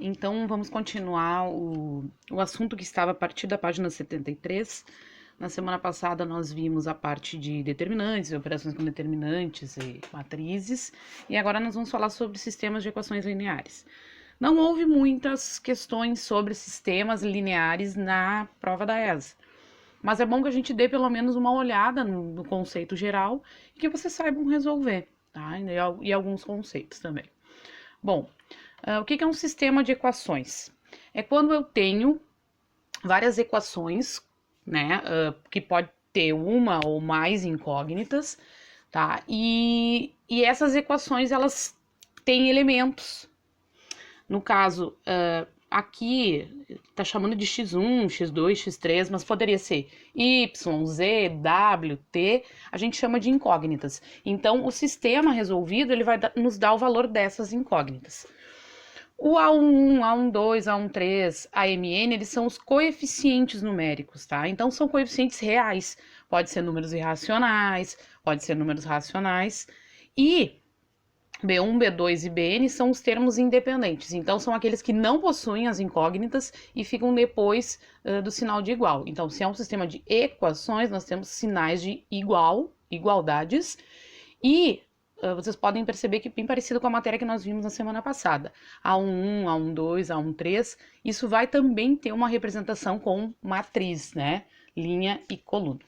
Então, vamos continuar o assunto que estava a partir da página 73. Na semana passada, nós vimos a parte de determinantes, operações com determinantes e matrizes, e agora nós vamos falar sobre sistemas de equações lineares. Não houve muitas questões sobre sistemas lineares na prova da ESA, mas é bom que a gente dê pelo menos uma olhada no conceito geral e que vocês saibam resolver, tá? E alguns conceitos também. Bom, o que é um sistema de equações? É quando eu tenho várias equações, né, que pode ter uma ou mais incógnitas, tá? E essas equações, elas têm elementos. No caso, aqui tá chamando de x1, x2, x3, mas poderia ser y, z, w, t, a gente chama de incógnitas. Então, o sistema resolvido, ele vai nos dar o valor dessas incógnitas. O A11, A12, A13, AMN, eles são os coeficientes numéricos, tá? Então, são coeficientes reais. Pode ser números irracionais, pode ser números racionais. E B1, B2 e Bn são os termos independentes. Então, são aqueles que não possuem as incógnitas e ficam depois do sinal de igual. Então, se é um sistema de equações, nós temos sinais de igualdades. E vocês podem perceber que é bem parecido com a matéria que nós vimos na semana passada. A11, A12, A13, isso vai também ter uma representação com matriz, né? Linha e coluna.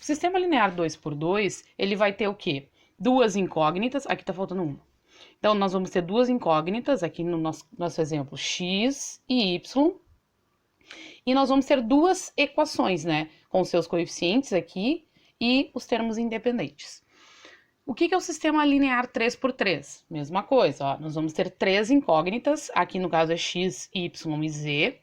O sistema linear 2x2, ele vai ter o quê? Duas incógnitas, aqui tá faltando uma. Então, nós vamos ter duas incógnitas, aqui no nosso exemplo, x e y. E nós vamos ter duas equações, né? Com seus coeficientes aqui e os termos independentes. O que é o sistema linear 3x3? Mesma coisa, ó, nós vamos ter três incógnitas, aqui no caso é x, y e z.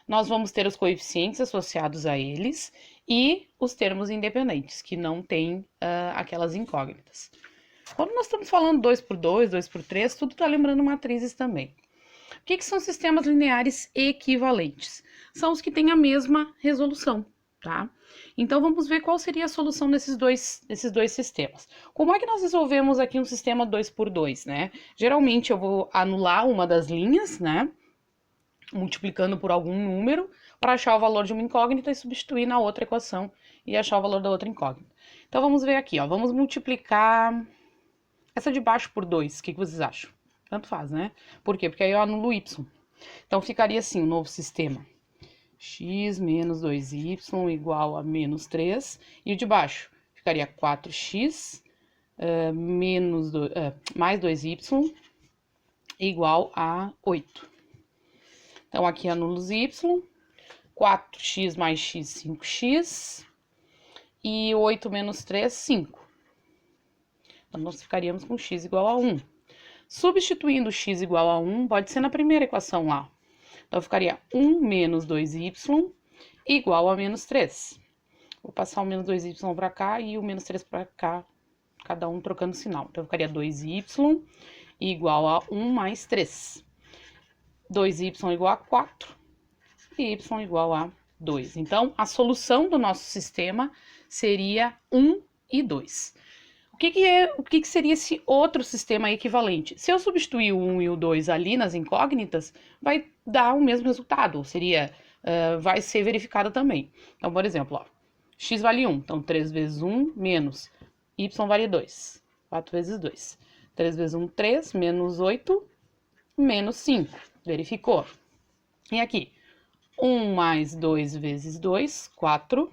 Nós vamos ter os coeficientes associados a eles e os termos independentes, que não têm aquelas incógnitas. Quando nós estamos falando 2x2, 2x3, tudo está lembrando matrizes também. O que são sistemas lineares equivalentes? São os que têm a mesma resolução, tá? Então, vamos ver qual seria a solução desses dois sistemas. Como é que nós resolvemos aqui um sistema 2x2, né? Geralmente, eu vou anular uma das linhas, né? Multiplicando por algum número para achar o valor de uma incógnita e substituir na outra equação e achar o valor da outra incógnita. Então, vamos ver aqui, ó. Vamos multiplicar essa de baixo por 2. O que vocês acham? Tanto faz, né? Por quê? Porque aí eu anulo y. Então, ficaria assim, o novo sistema. X menos 2y igual a menos 3. E o de baixo ficaria 4x mais 2y igual a 8. Então, aqui anulo os y. 4x mais x, 5x. E 8 menos 3, 5. Então, nós ficaríamos com x igual a 1. Substituindo x igual a 1, pode ser na primeira equação lá. Então, ficaria 1 menos 2y igual a menos 3. Vou passar o menos 2y para cá e o menos 3 para cá, cada um trocando sinal. Então, ficaria 2y igual a 1 mais 3. 2y igual a 4 e y igual a 2. Então, a solução do nosso sistema seria 1 e 2. O que seria esse outro sistema equivalente? Se eu substituir o 1 e o 2 ali nas incógnitas, vai dar o mesmo resultado, ou seria, vai ser verificado também. Então, por exemplo, ó, x vale 1, então 3 vezes 1 menos y vale 2, 4 vezes 2. 3 vezes 1, 3, menos 8, menos 5, verificou. E aqui, 1 mais 2 vezes 2, 4,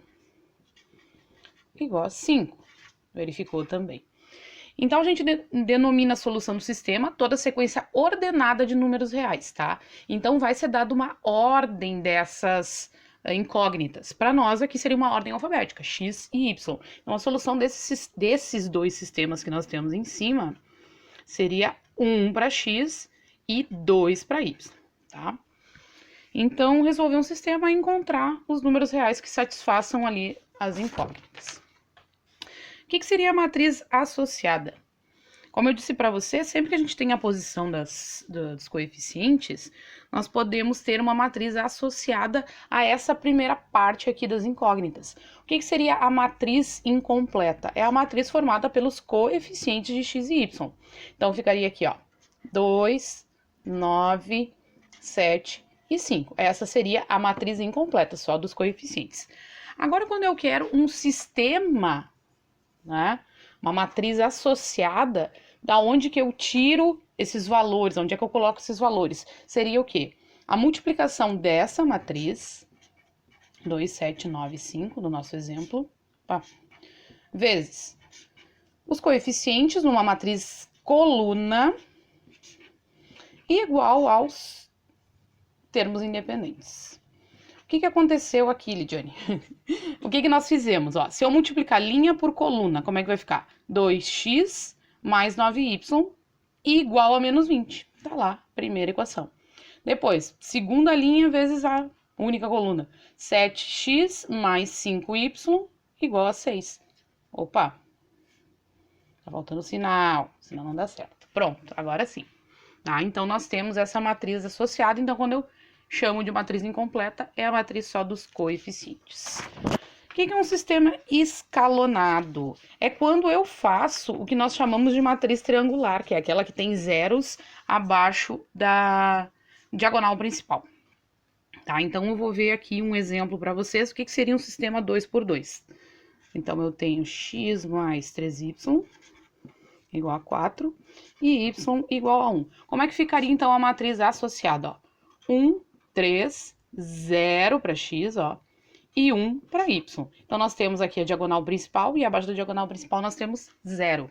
igual a 5. Verificou também. Então, a gente denomina a solução do sistema toda a sequência ordenada de números reais, tá? Então, vai ser dada uma ordem dessas incógnitas. Para nós, aqui seria uma ordem alfabética, x e y. Então, a solução desses dois sistemas que nós temos em cima seria 1 para x e 2 para y, tá? Então, resolver um sistema é encontrar os números reais que satisfaçam ali as incógnitas. O que seria a matriz associada? Como eu disse para você, sempre que a gente tem a posição dos coeficientes, nós podemos ter uma matriz associada a essa primeira parte aqui das incógnitas. O que seria a matriz incompleta? É a matriz formada pelos coeficientes de x e y. Então, ficaria aqui, ó, 2, 9, 7 e 5. Essa seria a matriz incompleta, só dos coeficientes. Agora, quando eu quero um sistema, né, uma matriz associada, da onde que eu tiro esses valores, onde é que eu coloco esses valores? Seria o quê? A multiplicação dessa matriz, 2, 7, 9, 5, no nosso exemplo, tá? Vezes os coeficientes numa matriz coluna igual aos termos independentes. O que aconteceu aqui, Lidiane? O que nós fizemos? Ó, se eu multiplicar linha por coluna, como é que vai ficar? 2x mais 9y igual a menos 20. Tá lá, primeira equação. Depois, segunda linha vezes a única coluna. 7x mais 5y igual a 6. Opa, tá faltando sinal, senão não dá certo. Pronto, agora sim. Tá? Então, nós temos essa matriz associada. Então, quando eu chamo de matriz incompleta, é a matriz só dos coeficientes. O que é um sistema escalonado? É quando eu faço o que nós chamamos de matriz triangular, que é aquela que tem zeros abaixo da diagonal principal. Tá? Então, eu vou ver aqui um exemplo para vocês. O que seria um sistema 2 por 2? Então, eu tenho x mais 3y igual a 4 e y igual a 1. Como é que ficaria, então, a matriz associada? Ó? 1, 3, 0 para x, ó, e 1 para y. Então, nós temos aqui a diagonal principal e abaixo da diagonal principal nós temos 0.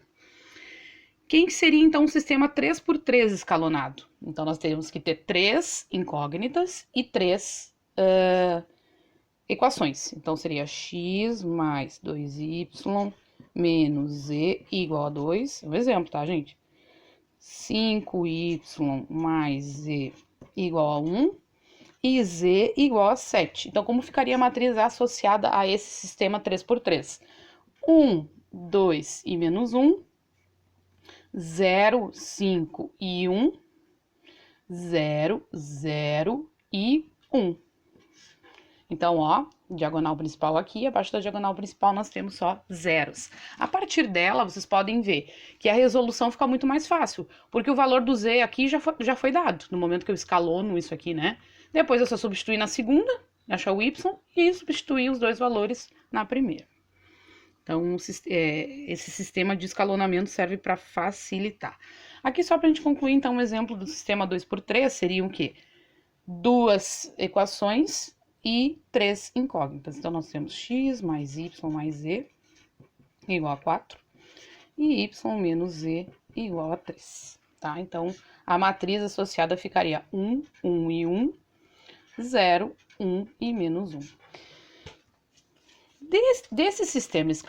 Quem que seria, então, um sistema 3 por 3 escalonado? Então, nós temos que ter 3 incógnitas e 3 equações. Então, seria x mais 2y menos z igual a 2. É um exemplo, tá, gente? 5y mais z igual a 1 e z igual a 7. Então, como ficaria a matriz associada a esse sistema 3 por 3? 1, 2 e menos 1, 0, 5 e 1, 0, 0 e 1. Então, ó, diagonal principal aqui, abaixo da diagonal principal nós temos só zeros. A partir dela, vocês podem ver que a resolução fica muito mais fácil, porque o valor do z aqui já foi dado, no momento que eu escalono isso aqui, né? Depois eu só substituir na segunda, achar o y, e substituir os dois valores na primeira. Então, esse sistema de escalonamento serve para facilitar. Aqui, só para a gente concluir, então, um exemplo do sistema 2 por 3 seria o quê? 2 equações e 3 incógnitas. Então, nós temos x mais y mais z igual a 4 e y menos z igual a 3. Tá? Então, a matriz associada ficaria 1, 1 e 1, 0, 1 e menos 1. Desse sistema escalonado,